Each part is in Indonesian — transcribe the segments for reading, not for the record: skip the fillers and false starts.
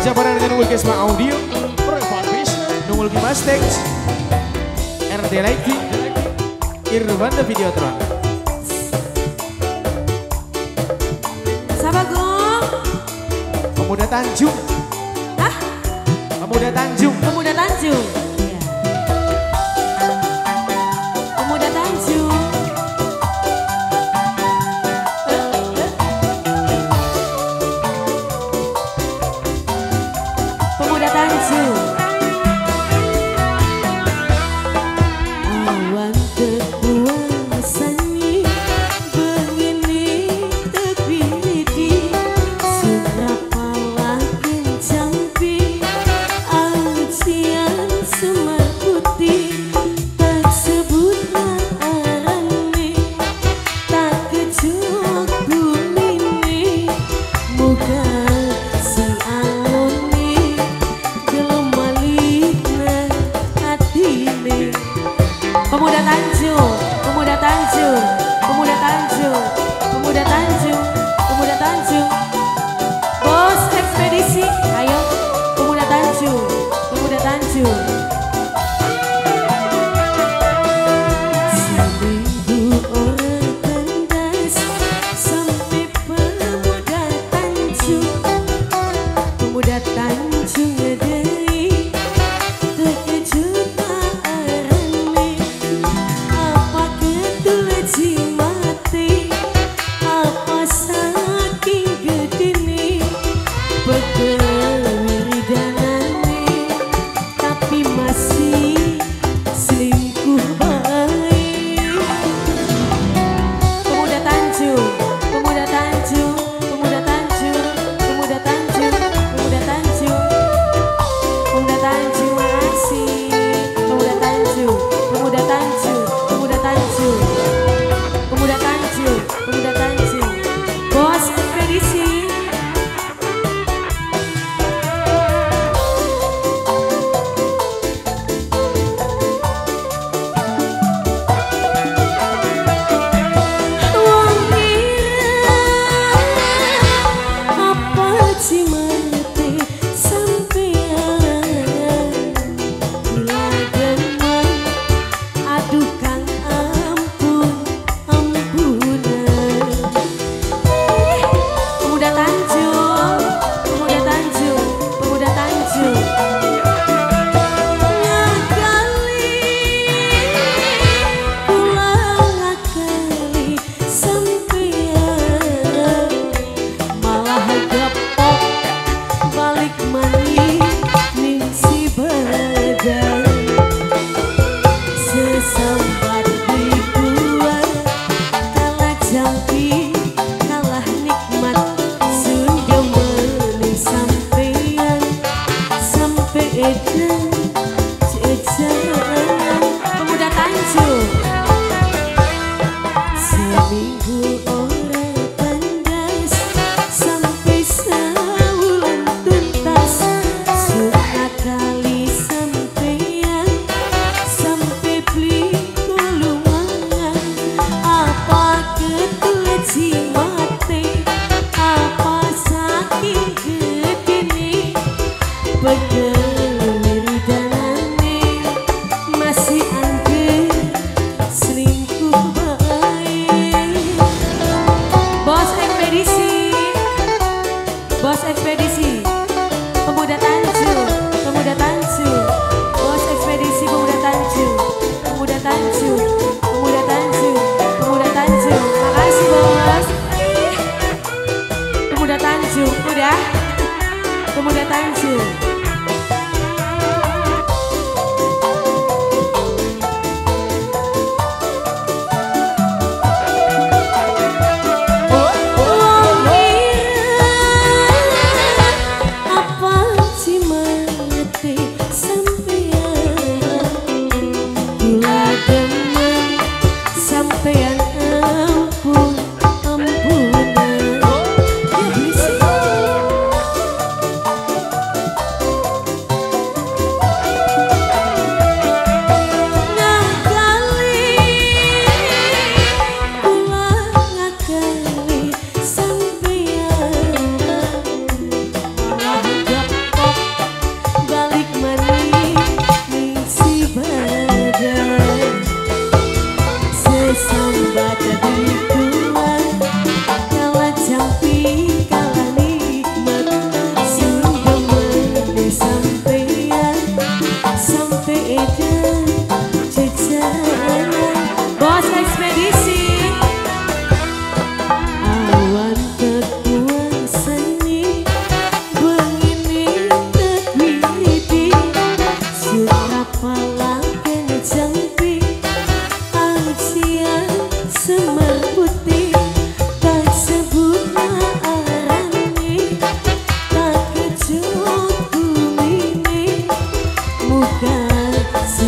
Kerja bareng dengan Nungul Kesma Audio, Nungul Kimas Stage, RD Lighting, Irwanda Videotron. Siapa Gong? Pemuda Tanjung. Hah? Pemuda Tanjung. Pemuda Tanjung. Iya. Pemuda Tanjung. Pemuda Tanjung. Awan terbuang sanyi begini terbiti surapalah kencampi alucian semar putih tak sebutlah arane tak kejok bulini muka sing aloni gelem malikna hatine. Pemuda Tanjung, Pemuda Tanjung, Pemuda Tanjung, Pemuda Tanjung, Pemuda Tanjung. Bos ekspedisi, ayo Pemuda Tanjung, Pemuda Tanjung. Seminggu orang tandas sampai Pemuda Tanjung, Pemuda Tanjung ngedei terkejut arane. Apa ketul mati, apa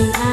sing